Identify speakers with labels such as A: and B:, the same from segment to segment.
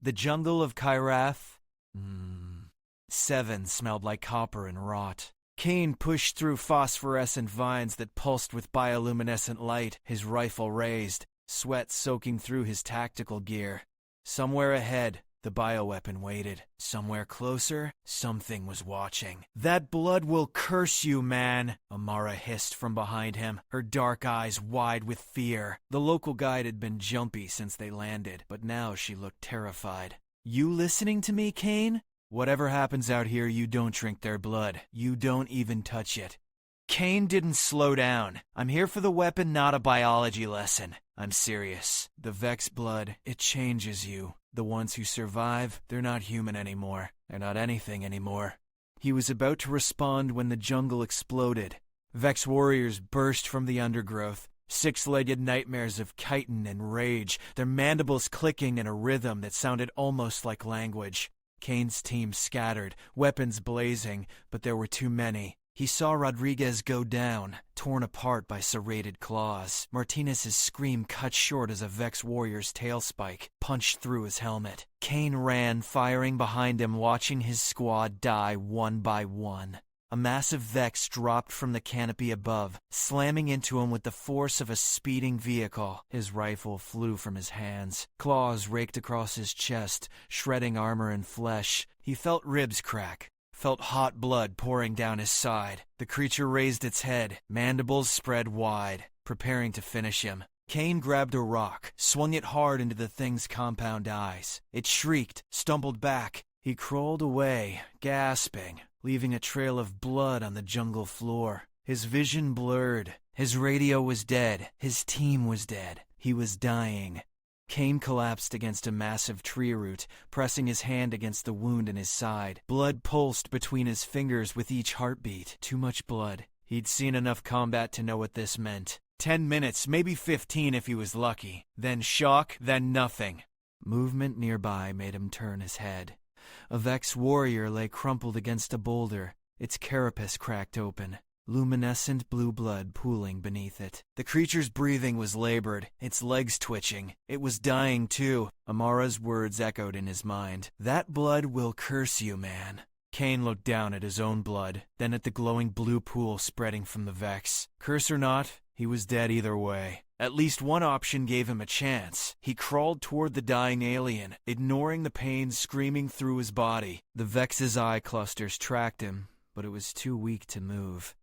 A: The jungle of Kyrath? 7 smelled like copper and rot. Kane pushed through phosphorescent vines that pulsed with bioluminescent light, his rifle raised, sweat soaking through his tactical gear. Somewhere ahead, the bioweapon waited. Somewhere closer, something was watching. "That blood will curse you, man," Amara hissed from behind him, her dark eyes wide with fear. The local guide had been jumpy since they landed, but now she looked terrified. "You listening to me, Kane? Whatever happens out here, you don't drink their blood. You don't even touch it." Kane didn't slow down. "I'm here for the weapon, not a biology lesson. I'm serious. The Vex blood, it changes you. The ones who survive, they're not human anymore. They're not anything anymore." He was about to respond when the jungle exploded. Vex warriors burst from the undergrowth, 6-legged nightmares of chitin and rage, their mandibles clicking in a rhythm that sounded almost like language. Kane's team scattered, weapons blazing, but there were too many. He saw Rodriguez go down, torn apart by serrated claws. Martinez's scream cut short as a Vex warrior's tail spike punched through his helmet. Kane ran, firing behind him, watching his squad die one by one. A massive Vex dropped from the canopy above, slamming into him with the force of a speeding vehicle. His rifle flew from his hands. Claws raked across his chest, shredding armor and flesh. He felt ribs crack, felt hot blood pouring down his side. The creature raised its head, mandibles spread wide, preparing to finish him. Kane grabbed a rock, swung it hard into the thing's compound eyes. It shrieked, stumbled back. He crawled away, gasping, leaving a trail of blood on the jungle floor. His vision blurred. His radio was dead. His team was dead. He was dying. Kane collapsed against a massive tree root, pressing his hand against the wound in his side. Blood pulsed between his fingers with each heartbeat. Too much blood. He'd seen enough combat to know what this meant. 10 minutes, maybe 15 if he was lucky. Then shock, then nothing. Movement nearby made him turn his head. A Vex warrior lay crumpled against a boulder, its carapace cracked open, luminescent blue blood pooling beneath it. The creature's breathing was labored, its legs twitching. It was dying too. Amara's words echoed in his mind. "That blood will curse you, man." Kane looked down at his own blood, then at the glowing blue pool spreading from the Vex. Curse or not, he was dead either way. At least one option gave him a chance. He crawled toward the dying alien, ignoring the pain screaming through his body. The Vex's eye clusters tracked him, but it was too weak to move.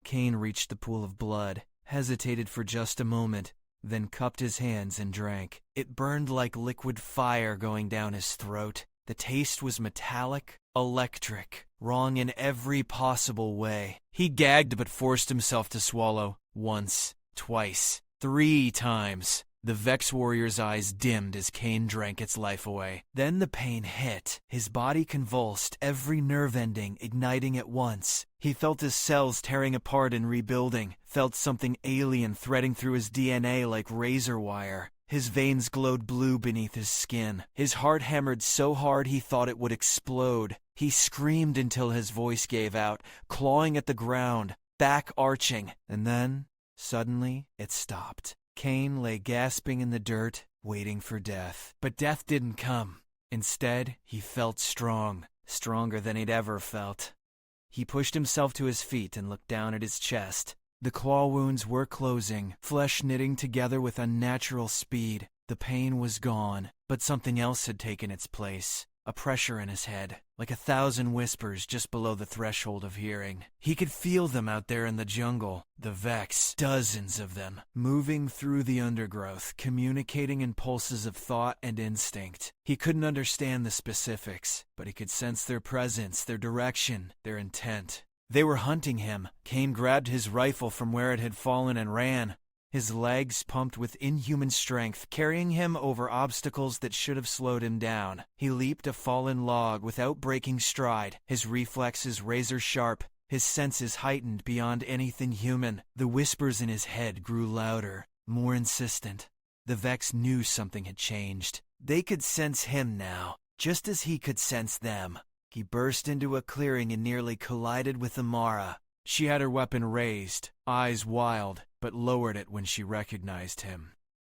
A: Kane reached the pool of blood, hesitated for just a moment, then cupped his hands and drank. It burned like liquid fire going down his throat. The taste was metallic, electric, wrong in every possible way. He gagged but forced himself to swallow. Once, twice, 3 times. The Vex warrior's eyes dimmed as Kane drank its life away. Then the pain hit. His body convulsed, every nerve ending igniting at once. He felt his cells tearing apart and rebuilding, felt something alien threading through his DNA like razor wire. His veins glowed blue beneath his skin. His heart hammered so hard he thought it would explode. He screamed until his voice gave out, clawing at the ground, back arching, and then, suddenly, it stopped. Kane lay gasping in the dirt, waiting for death. But death didn't come. Instead, he felt strong, stronger than he'd ever felt. He pushed himself to his feet and looked down at his chest. The claw wounds were closing, flesh knitting together with unnatural speed. The pain was gone, but something else had taken its place. A pressure in his head, like 1,000 whispers just below the threshold of hearing. He could feel them out there in the jungle, the Vex, dozens of them, moving through the undergrowth, communicating in pulses of thought and instinct. He couldn't understand the specifics, but he could sense their presence, their direction, their intent. They were hunting him. Kane grabbed his rifle from where it had fallen and ran. His legs pumped with inhuman strength, carrying him over obstacles that should have slowed him down. He leaped a fallen log without breaking stride, his reflexes razor sharp, his senses heightened beyond anything human. The whispers in his head grew louder, more insistent. The Vex knew something had changed. They could sense him now, just as he could sense them. He burst into a clearing and nearly collided with Amara. She had her weapon raised, eyes wild, but lowered it when she recognized him.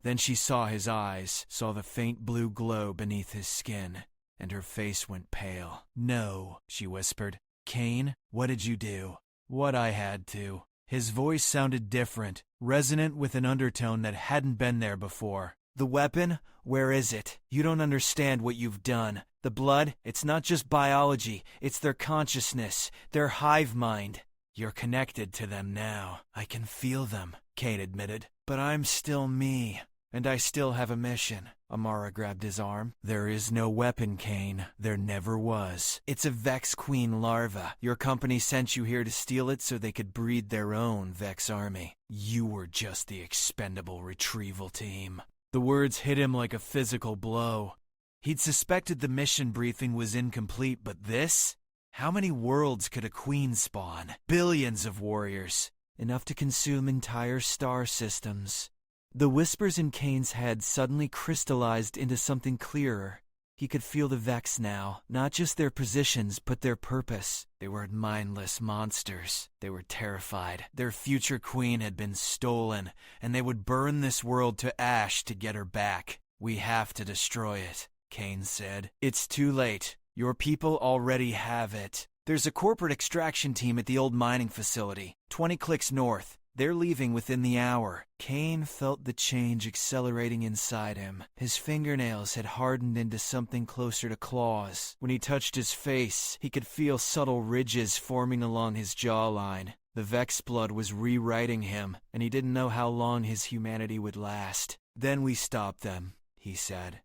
A: Then she saw his eyes, saw the faint blue glow beneath his skin, and her face went pale. "No," she whispered. "Kane, what did you do?" "What I had to." His voice sounded different, resonant with an undertone that hadn't been there before. "The weapon? Where is it? You don't understand what you've done. The blood, it's not just biology, it's their consciousness, their hive mind. You're connected to them now. I can feel them," Kane admitted. "But I'm still me, and I still have a mission." Amara grabbed his arm. "There is no weapon, Kane. There never was. It's a Vex Queen larva. Your company sent you here to steal it so they could breed their own Vex army. You were just the expendable retrieval team." The words hit him like a physical blow. He'd suspected the mission briefing was incomplete, but this? How many worlds could a queen spawn? Billions of warriors. Enough to consume entire star systems. The whispers in Kane's head suddenly crystallized into something clearer. He could feel the Vex now, not just their positions, but their purpose. They were mindless monsters. They were terrified. Their future queen had been stolen, and they would burn this world to ash to get her back. "We have to destroy it," Kane said. "It's too late. Your people already have it. There's a corporate extraction team at the old mining facility, 20 clicks north. They're leaving within the hour." Kane felt the change accelerating inside him. His fingernails had hardened into something closer to claws. When he touched his face, he could feel subtle ridges forming along his jawline. The Vex blood was rewriting him, and he didn't know how long his humanity would last. "Then we stopped them," he said.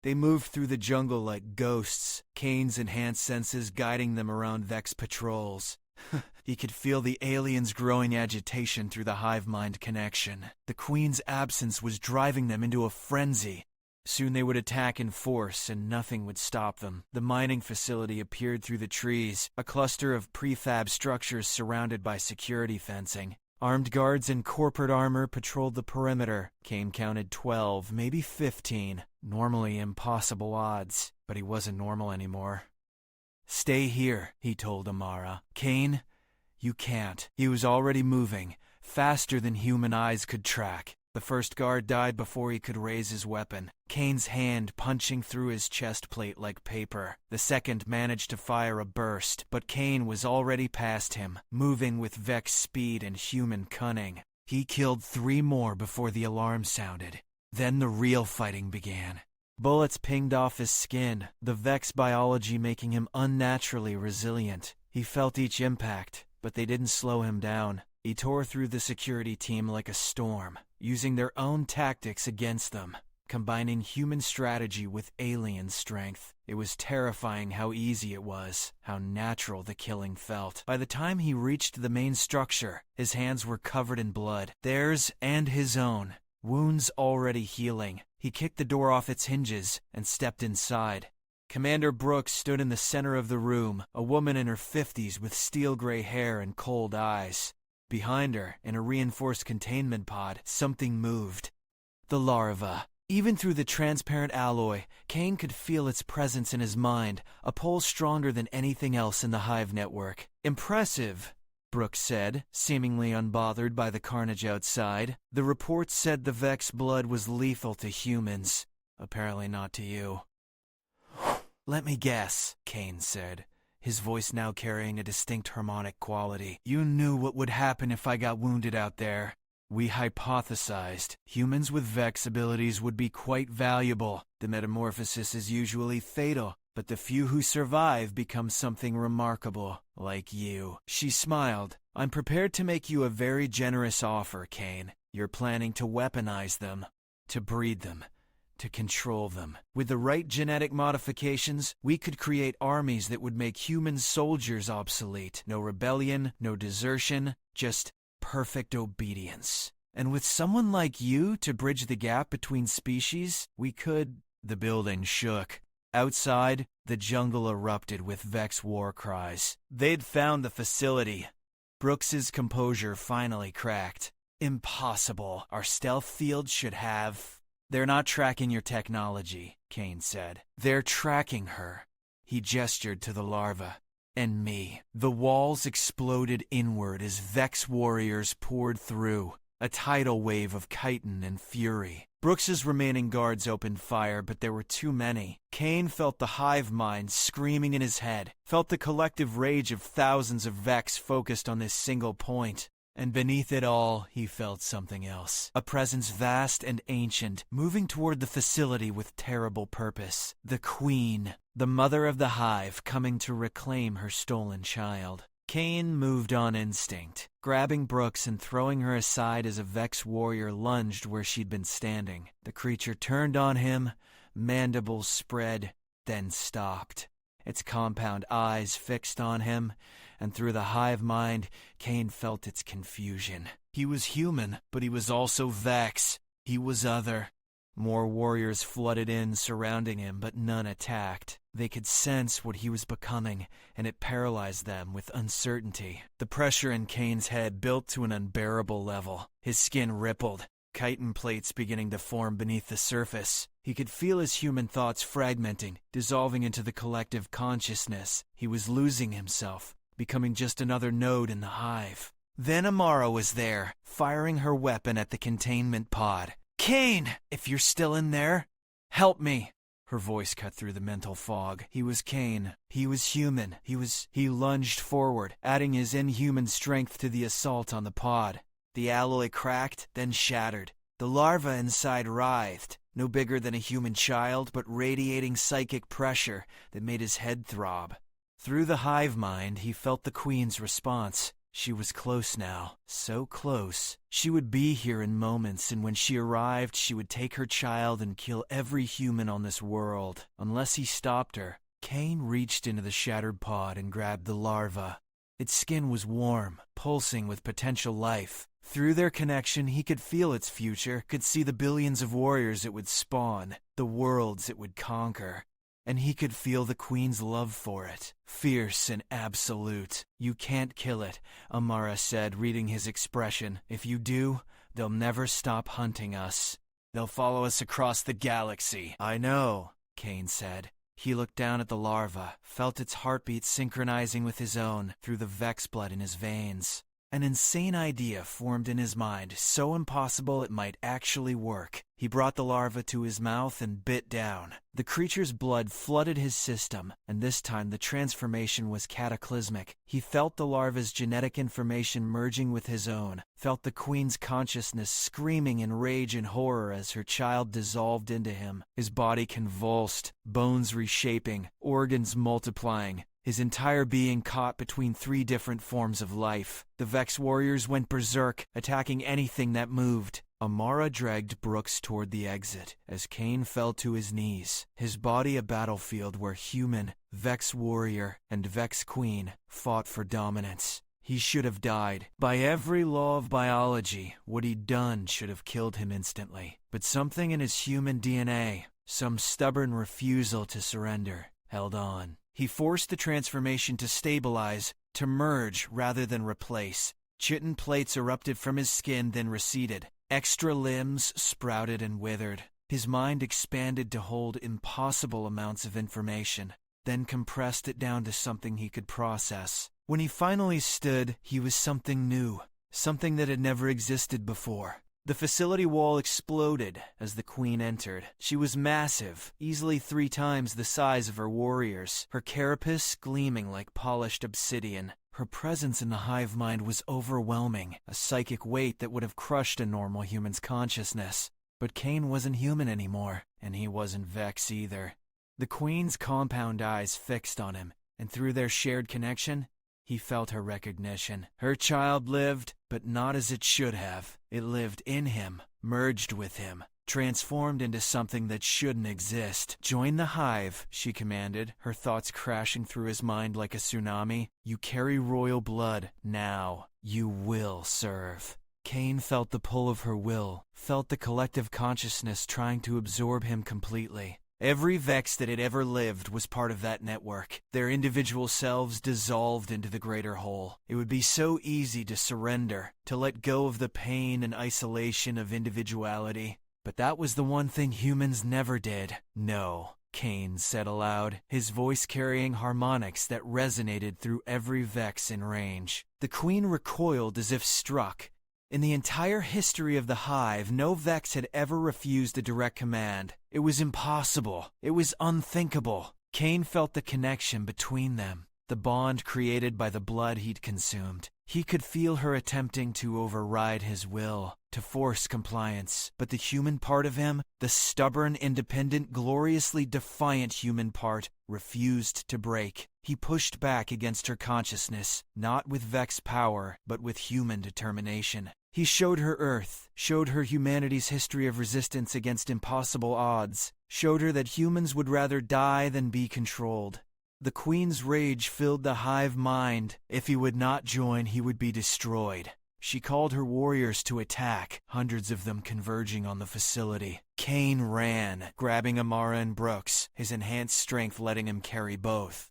A: "They moved through the jungle like ghosts, Kane's enhanced senses guiding them around Vex patrols." He could feel the aliens' growing agitation through the hive-mind connection. The Queen's absence was driving them into a frenzy. Soon they would attack in force, and nothing would stop them. The mining facility appeared through the trees, a cluster of prefab structures surrounded by security fencing. Armed guards in corporate armor patrolled the perimeter. Kane counted 12, maybe 15. Normally impossible odds, but he wasn't normal anymore. "Stay here," he told Amara. "Kane, you can't." He was already moving, faster than human eyes could track. The first guard died before he could raise his weapon, Kane's hand punching through his chest plate like paper. The second managed to fire a burst, but Kane was already past him, moving with Vex speed and human cunning. He killed 3 more before the alarm sounded. Then the real fighting began. Bullets pinged off his skin, the Vex biology making him unnaturally resilient. He felt each impact, but they didn't slow him down. He tore through the security team like a storm, using their own tactics against them, combining human strategy with alien strength. It was terrifying how easy it was, how natural the killing felt. By the time he reached the main structure, his hands were covered in blood, theirs and his own, wounds already healing. He kicked the door off its hinges and stepped inside. Commander Brooks stood in the center of the room, a woman in her 50s with steel-gray hair and cold eyes. Behind her, in a reinforced containment pod, something moved. The larva. Even through the transparent alloy, Kane could feel its presence in his mind, a pull stronger than anything else in the hive network. "Impressive," Brooks said, seemingly unbothered by the carnage outside. "The reports said the Vex blood was lethal to humans. Apparently not to you." "Let me guess," Kane said, his voice now carrying a distinct harmonic quality. "You knew what would happen if I got wounded out there." "We hypothesized. Humans with Vex abilities would be quite valuable. The metamorphosis is usually fatal, but the few who survive become something remarkable, like you." She smiled. "I'm prepared to make you a very generous offer, Kane. You're planning to weaponize them, to breed them, to control them. With the right genetic modifications, we could create armies that would make human soldiers obsolete. No rebellion, no desertion, just perfect obedience. And with someone like you to bridge the gap between species, we could..." The building shook. Outside, the jungle erupted with Vex war cries. They'd found the facility. Brooks's composure finally cracked. "Impossible. Our stealth field should have..." "They're not tracking your technology," Kane said. "They're tracking her." He gestured to the larva. "And me." The walls exploded inward as Vex warriors poured through. a tidal wave of chitin and fury. Brooks's remaining guards opened fire, but there were too many. Kane felt the hive mind screaming in his head, felt the collective rage of thousands of Vex focused on this single point. And beneath it all, he felt something else. A presence vast and ancient, moving toward the facility with terrible purpose. The Queen, the mother of the hive, coming to reclaim her stolen child. Kane moved on instinct, grabbing Brooks and throwing her aside as a Vex warrior lunged where she'd been standing. The creature turned on him, mandibles spread, then stopped. Its compound eyes fixed on him, and through the hive mind, Kane felt its confusion. He was human, but he was also Vex. He was other. More warriors flooded in, surrounding him, but none attacked. They could sense what he was becoming, and it paralyzed them with uncertainty. The pressure in Kane's head built to an unbearable level. His skin rippled, chitin plates beginning to form beneath the surface. He could feel his human thoughts fragmenting, dissolving into the collective consciousness. He was losing himself, becoming just another node in the hive. Then Amara was there, firing her weapon at the containment pod. "Kane, if you're still in there, help me." Her voice cut through the mental fog. He was Kane. He was human. He lunged forward, adding his inhuman strength to the assault on the pod. The alloy cracked, then shattered. The larva inside writhed, no bigger than a human child, but radiating psychic pressure that made his head throb. Through the hive mind, he felt the Queen's response. She was close now, so close. She would be here in moments, and when she arrived, she would take her child and kill every human on this world. Unless he stopped her, Kane reached into the shattered pod and grabbed the larva. Its skin was warm, pulsing with potential life. Through their connection, he could feel its future, could see the billions of warriors it would spawn, the worlds it would conquer. And he could feel the Queen's love for it, fierce and absolute. "You can't kill it," Amara said, reading his expression. "If you do, they'll never stop hunting us. They'll follow us across the galaxy." "I know," Kane said. He looked down at the larva, felt its heartbeat synchronizing with his own through the Vex blood in his veins. An insane idea formed in his mind, so impossible it might actually work. He brought the larva to his mouth and bit down. The creature's blood flooded his system, and this time the transformation was cataclysmic. He felt the larva's genetic information merging with his own, felt the Queen's consciousness screaming in rage and horror as her child dissolved into him. His body convulsed, bones reshaping, organs multiplying. His entire being caught between three different forms of life. The Vex warriors went berserk, attacking anything that moved. Amara dragged Brooks toward the exit as Kane fell to his knees, his body a battlefield where human, Vex warrior, and Vex queen fought for dominance. He should have died. By every law of biology, what he'd done should have killed him instantly. But something in his human DNA, some stubborn refusal to surrender, held on. He forced the transformation to stabilize, to merge rather than replace. Chitin plates erupted from his skin, then receded. Extra limbs sprouted and withered. His mind expanded to hold impossible amounts of information, then compressed it down to something he could process. When he finally stood, he was something new, something that had never existed before. The facility wall exploded as the Queen entered. She was massive, easily 3 times the size of her warriors, her carapace gleaming like polished obsidian. Her presence in the hive mind was overwhelming, a psychic weight that would have crushed a normal human's consciousness. But Kane wasn't human anymore, and he wasn't Vex either. The Queen's compound eyes fixed on him, and through their shared connection, he felt her recognition. Her child lived, but not as it should have. It lived in him, merged with him, transformed into something that shouldn't exist. "Join the hive," she commanded, her thoughts crashing through his mind like a tsunami. "You carry royal blood. Now, you will serve." Kane felt the pull of her will, felt the collective consciousness trying to absorb him completely. Every Vex that had ever lived was part of that network. Their individual selves dissolved into the greater whole. It would be so easy to surrender, to let go of the pain and isolation of individuality. But that was the one thing humans never did. "No," Kane said aloud, his voice carrying harmonics that resonated through every Vex in range. The Queen recoiled as if struck. In the entire history of the Hive, no Vex had ever refused a direct command. It was impossible. It was unthinkable. Kane felt the connection between them, the bond created by the blood he'd consumed. He could feel her attempting to override his will, to force compliance, but the human part of him, the stubborn, independent, gloriously defiant human part, refused to break. He pushed back against her consciousness, not with Vex power, but with human determination. He showed her Earth, showed her humanity's history of resistance against impossible odds, showed her that humans would rather die than be controlled. The Queen's rage filled the Hive mind. If he would not join, he would be destroyed. She called her warriors to attack, hundreds of them converging on the facility. Kane ran, grabbing Amara and Brooks, his enhanced strength letting him carry both.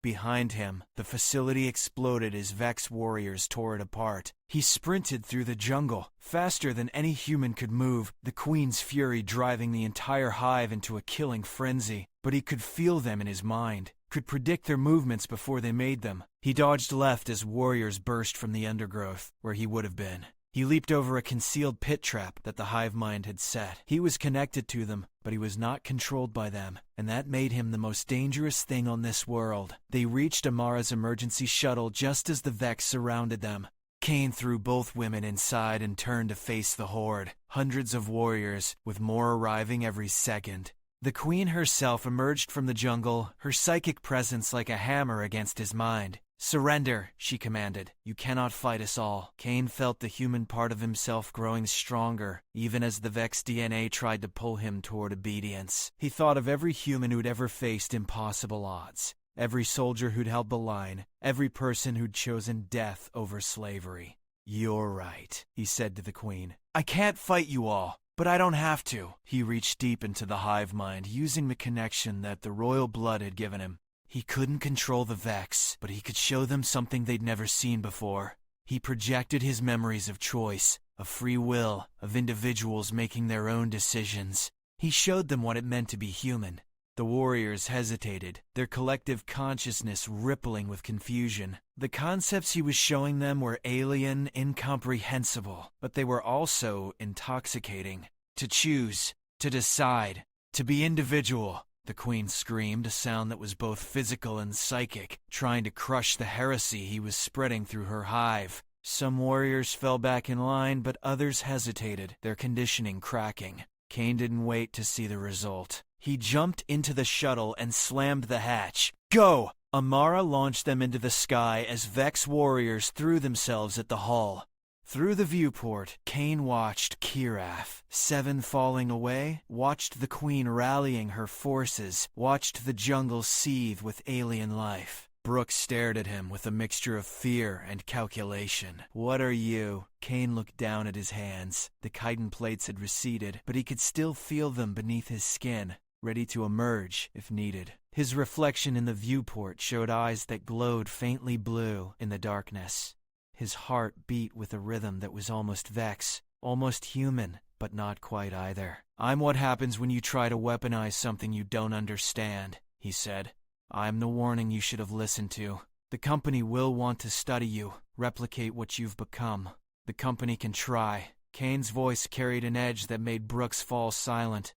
A: Behind him, the facility exploded as Vex warriors tore it apart. He sprinted through the jungle, faster than any human could move, the Queen's fury driving the entire Hive into a killing frenzy. But he could feel them in his mind, could predict their movements before they made them. He dodged left as warriors burst from the undergrowth, where he would have been. He leaped over a concealed pit trap that the hive mind had set. He was connected to them, but he was not controlled by them, and that made him the most dangerous thing on this world. They reached Amara's emergency shuttle just as the Vex surrounded them. Kane threw both women inside and turned to face the horde. Hundreds of warriors, with more arriving every second. The Queen herself emerged from the jungle, her psychic presence like a hammer against his mind. "Surrender," she commanded. "You cannot fight us all." Kane felt the human part of himself growing stronger, even as the Vex DNA tried to pull him toward obedience. He thought of every human who'd ever faced impossible odds, every soldier who'd held the line, every person who'd chosen death over slavery. "You're right," he said to the Queen. "I can't fight you all, but I don't have to." He reached deep into the hive mind, using the connection that the royal blood had given him. He couldn't control the Vex, but he could show them something they'd never seen before. He projected his memories of choice, of free will, of individuals making their own decisions. He showed them what it meant to be human. The warriors hesitated, their collective consciousness rippling with confusion. The concepts he was showing them were alien, incomprehensible, but they were also intoxicating. To choose, to decide, to be individual. The Queen screamed, a sound that was both physical and psychic, trying to crush the heresy he was spreading through her hive. Some warriors fell back in line, but others hesitated, their conditioning cracking. Kane didn't wait to see the result. He jumped into the shuttle and slammed the hatch. "Go!" Amara launched them into the sky as Vex warriors threw themselves at the hull. Through the viewport, Kane watched Kiraf, 7 falling away, watched the Queen rallying her forces, watched the jungle seethe with alien life. Brooks stared at him with a mixture of fear and calculation. "What are you?" Kane looked down at his hands. The chitin plates had receded, but he could still feel them beneath his skin, ready to emerge if needed. His reflection in the viewport showed eyes that glowed faintly blue in the darkness. His heart beat with a rhythm that was almost Vex, almost human, but not quite either. "I'm what happens when you try to weaponize something you don't understand," he said. "I'm the warning you should have listened to. The company will want to study you, replicate what you've become. The company can try." Kane's voice carried an edge that made Brooks fall silent.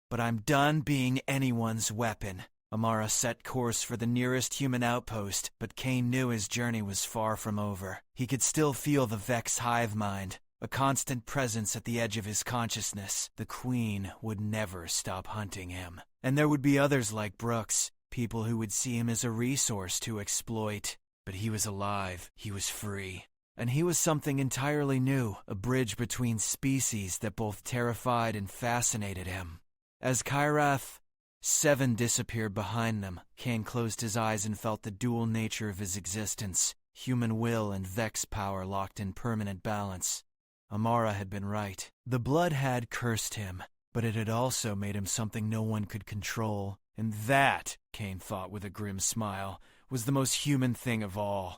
A: "But I'm done being anyone's weapon." Amara set course for the nearest human outpost, but Kane knew his journey was far from over. He could still feel the Vex hive mind, a constant presence at the edge of his consciousness. The Queen would never stop hunting him. And there would be others like Brooks, people who would see him as a resource to exploit. But he was alive, he was free. And he was something entirely new, a bridge between species that both terrified and fascinated him. As Kyrath 7 disappeared behind them, Kane closed his eyes and felt the dual nature of his existence, human will and Vex power locked in permanent balance. Amara had been right. The blood had cursed him, but it had also made him something no one could control. And that, Kane thought with a grim smile, was the most human thing of all.